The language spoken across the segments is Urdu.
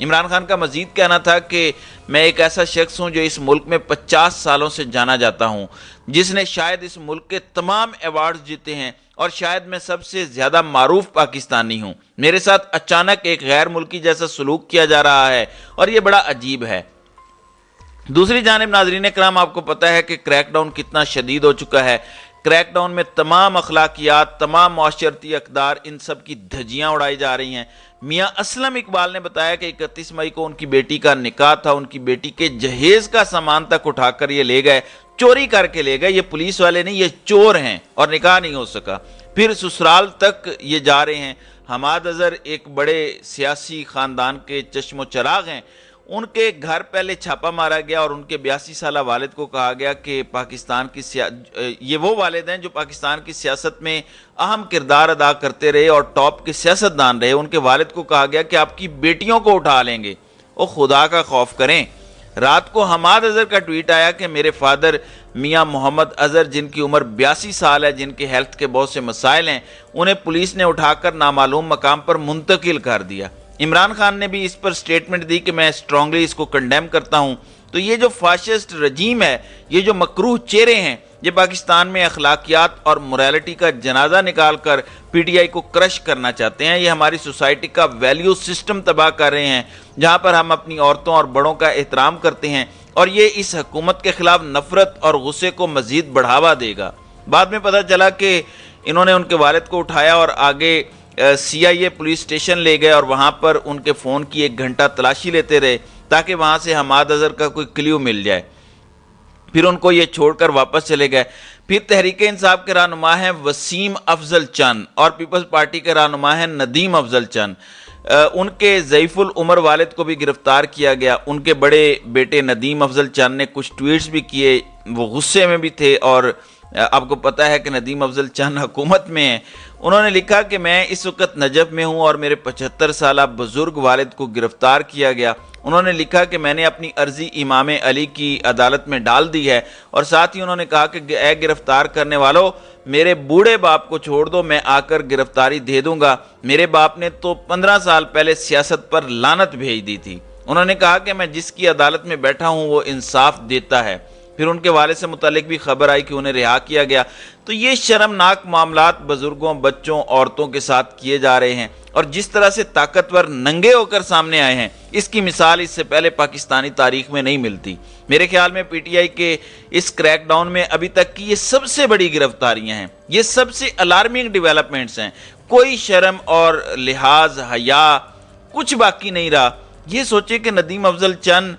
عمران خان کا مزید کہنا تھا کہ میں ایک ایسا شخص ہوں جو اس ملک میں 50 سالوں سے جانا جاتا ہوں، جس نے شاید اس ملک کے تمام ایوارڈز جیتے ہیں، اور شاید میں سب سے زیادہ معروف پاکستانی ہوں۔ میرے ساتھ اچانک ایک غیر ملکی جیسا سلوک کیا جا رہا ہے اور یہ بڑا عجیب ہے۔ دوسری جانب ناظرین کرام، آپ کو پتہ ہے کہ کریک ڈاؤن کتنا شدید ہو چکا ہے۔ کریک ڈاؤن میں تمام اخلاقیات، تمام معاشرتی اقدار، ان سب کی دھجیاں اڑائی جا رہی ہیں۔ میاں اسلم اقبال نے بتایا کہ 31 مئی کو ان کی بیٹی کا نکاح تھا، ان کی بیٹی کے جہیز کا سامان تک اٹھا کر یہ لے گئے، چوری کر کے لے گئے۔ یہ پولیس والے نہیں، یہ چور ہیں، اور نکاح نہیں ہو سکا۔ پھر سسرال تک یہ جا رہے ہیں۔ حماد اظہر ایک بڑے سیاسی خاندان کے چشم و چراغ ہیں، ان کے گھر پہلے چھاپا مارا گیا اور ان کے 82 سالہ والد کو کہا گیا کہ پاکستان کی یہ وہ والد ہیں جو پاکستان کی سیاست میں اہم کردار ادا کرتے رہے اور ٹاپ کے سیاستدان رہے۔ ان کے والد کو کہا گیا کہ آپ کی بیٹیوں کو اٹھا لیں گے۔ وہ خدا کا خوف کریں۔ رات کو حماد اظہر کا ٹویٹ آیا کہ میرے فادر میاں محمد اظہر، جن کی عمر 82 سال ہے، جن کے ہیلتھ کے بہت سے مسائل ہیں، انہیں پولیس نے اٹھا کر نامعلوم مقام پر منتقل کر دیا۔ عمران خان نے بھی اس پر سٹیٹمنٹ دی کہ میں اسٹرانگلی اس کو کنڈیم کرتا ہوں۔ تو یہ جو فاشسٹ رجیم ہے، یہ جو مکروہ چہرے ہیں، یہ پاکستان میں اخلاقیات اور موریلٹی کا جنازہ نکال کر پی ٹی آئی کو کرش کرنا چاہتے ہیں۔ یہ ہماری سوسائٹی کا ویلیو سسٹم تباہ کر رہے ہیں، جہاں پر ہم اپنی عورتوں اور بڑوں کا احترام کرتے ہیں، اور یہ اس حکومت کے خلاف نفرت اور غصے کو مزید بڑھاوا دے گا۔ بعد میں پتہ چلا کہ انہوں نے ان کے والد کو اٹھایا اور آگے سی آئی اے پولیس اسٹیشن لے گئے اور وہاں پر ان کے فون کی 1 گھنٹہ تلاشی لیتے رہے تاکہ وہاں سے حماد اظہر کا کوئی کلیو مل جائے۔ پھر ان کو یہ چھوڑ کر واپس چلے گئے۔ پھر تحریک انصاف کے رہنما ہیں وسیم افضل چند اور پیپلز پارٹی کے رہنما ہیں ندیم افضل چند۔ ان کے ضعیف العمر والد کو بھی گرفتار کیا گیا۔ ان کے بڑے بیٹے ندیم افضل چند نے کچھ ٹویٹس بھی کیے، وہ غصے میں بھی تھے، اور آپ کو پتہ ہے کہ ندیم افضل چند حکومت میں ہیں۔ انہوں نے لکھا کہ میں اس وقت نجف میں ہوں اور میرے 75 سالہ بزرگ والد کو گرفتار کیا گیا۔ انہوں نے لکھا کہ میں نے اپنی عرضی امام علی کی عدالت میں ڈال دی ہے، اور ساتھ ہی انہوں نے کہا کہ اے گرفتار کرنے والوں، میرے بوڑھے باپ کو چھوڑ دو، میں آ کر گرفتاری دے دوں گا۔ میرے باپ نے تو 15 سال پہلے سیاست پر لعنت بھیج دی تھی۔ انہوں نے کہا کہ میں جس کی عدالت میں بیٹھا ہوں وہ انصاف دیتا ہے۔ پھر ان کے والد سے متعلق بھی خبر آئی کہ انہیں رہا کیا گیا۔ تو یہ شرمناک معاملات بزرگوں، بچوں، عورتوں کے ساتھ کیے جا رہے ہیں، اور جس طرح سے طاقتور ننگے ہو کر سامنے آئے ہیں، اس کی مثال اس سے پہلے پاکستانی تاریخ میں نہیں ملتی۔ میرے خیال میں پی ٹی آئی کے اس کریک ڈاؤن میں ابھی تک کی یہ سب سے بڑی گرفتاریاں ہیں، یہ سب سے الارمنگ ڈیولپمنٹس ہیں۔ کوئی شرم اور لحاظ، حیا کچھ باقی نہیں رہا۔ یہ سوچے کہ ندیم افضل چند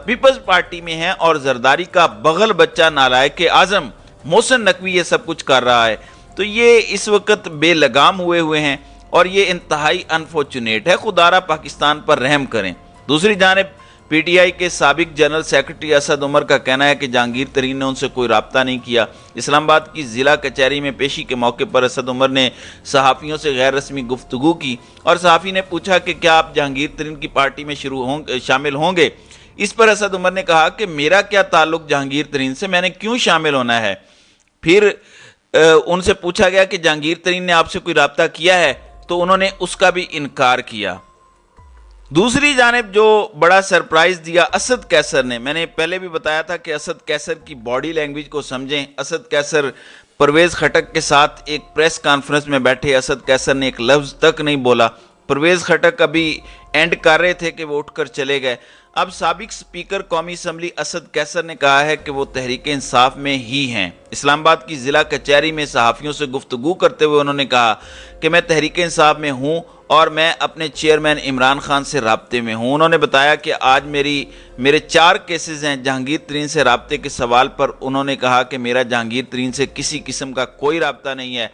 پیپلز پارٹی میں ہیں اور زرداری کا بغل بچہ نالائق اعظم محسن نقوی یہ سب کچھ کر رہا ہے۔ تو یہ اس وقت بے لگام ہوئے ہیں اور یہ انتہائی انفارچونیٹ ہے۔ خدا را پاکستان پر رحم کریں۔ دوسری جانب پی ٹی آئی کے سابق جنرل سیکرٹری اسد عمر کا کہنا ہے کہ جہانگیر ترین نے ان سے کوئی رابطہ نہیں کیا۔ اسلام آباد کی ضلع کچہری میں پیشی کے موقع پر اسد عمر نے صحافیوں سے غیر رسمی گفتگو کی، اور صحافی نے پوچھا کہ کیا آپ جہانگیر ترین کی پارٹی میں شامل ہوں گے؟ اس پر اسد عمر نے کہا کہ میرا کیا تعلق جہانگیر ترین سے، میں نے کیوں شامل ہونا ہے؟ پھر ان سے پوچھا گیا کہ جہانگیر ترین نے آپ سے کوئی رابطہ کیا ہے، تو انہوں نے اس کا بھی انکار کیا۔ دوسری جانب جو بڑا سرپرائز دیا اسد کیسر نے، میں نے پہلے بھی بتایا تھا کہ اسد کیسر کی باڈی لینگویج کو سمجھیں۔ اسد کیسر پرویز خٹک کے ساتھ ایک پریس کانفرنس میں بیٹھے، اسد کیسر نے ایک لفظ تک نہیں بولا۔ پرویز خٹک ابھی اینڈ کر رہے تھے کہ وہ اٹھ کر چلے گئے۔ اب سابق سپیکر قومی اسمبلی اسد کیسر نے کہا ہے کہ وہ تحریک انصاف میں ہی ہیں۔ اسلام آباد کی ضلع کچہری میں صحافیوں سے گفتگو کرتے ہوئے انہوں نے کہا کہ میں تحریک انصاف میں ہوں اور میں اپنے چیئرمین عمران خان سے رابطے میں ہوں۔ انہوں نے بتایا کہ آج میرے 4 کیسز ہیں۔ جہانگیر ترین سے رابطے کے سوال پر انہوں نے کہا کہ میرا جہانگیر ترین سے کسی قسم کا کوئی رابطہ نہیں ہے۔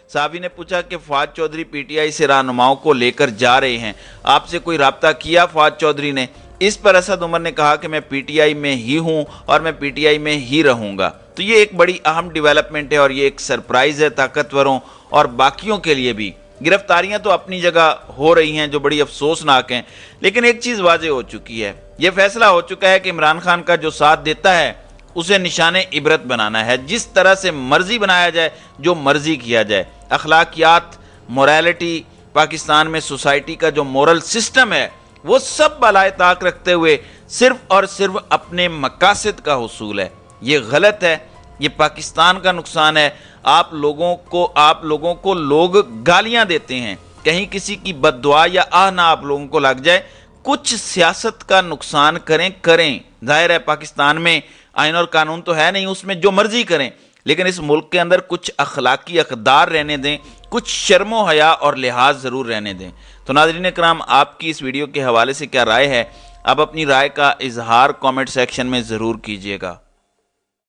صحافی نے پوچھا کہ Fawad Chaudhry P T I سے رہنماؤں کو لے کر جا رہے ہیں، آپ سے کوئی رابطہ کیا فواد چودھری نے؟ اس پر اسد عمر نے کہا کہ میں پی ٹی آئی میں ہی ہوں اور میں پی ٹی آئی میں ہی رہوں گا۔ تو یہ ایک بڑی اہم ڈیولپمنٹ ہے اور یہ ایک سرپرائز ہے طاقتوروں اور باقیوں کے لیے بھی۔ گرفتاریاں تو اپنی جگہ ہو رہی ہیں جو بڑی افسوسناک ہیں، لیکن ایک چیز واضح ہو چکی ہے، یہ فیصلہ ہو چکا ہے کہ عمران خان کا جو ساتھ دیتا ہے اسے نشان عبرت بنانا ہے، جس طرح سے مرضی بنایا جائے، جو مرضی کیا جائے۔ اخلاقیات، موریلٹی، پاکستان میں سوسائٹی کا جو مورل سسٹم ہے، وہ سب بالائے طاق رکھتے ہوئے صرف اور صرف اپنے مقاصد کا حصول ہے۔ یہ غلط ہے، یہ پاکستان کا نقصان ہے۔ آپ لوگوں کو لوگ گالیاں دیتے ہیں، کہیں کسی کی بد دعا یا آہ نہ آپ لوگوں کو لگ جائے، کچھ سیاست کا نقصان کریں۔ ظاہر ہے پاکستان میں آئین اور قانون تو ہے نہیں، اس میں جو مرضی کریں، لیکن اس ملک کے اندر کچھ اخلاقی اقدار رہنے دیں، کچھ شرم و حیا اور لحاظ ضرور رہنے دیں۔ تو ناظرین کرام، آپ کی اس ویڈیو کے حوالے سے کیا رائے ہے؟ آپ اپنی رائے کا اظہار کامنٹ سیکشن میں ضرور کیجیے گا۔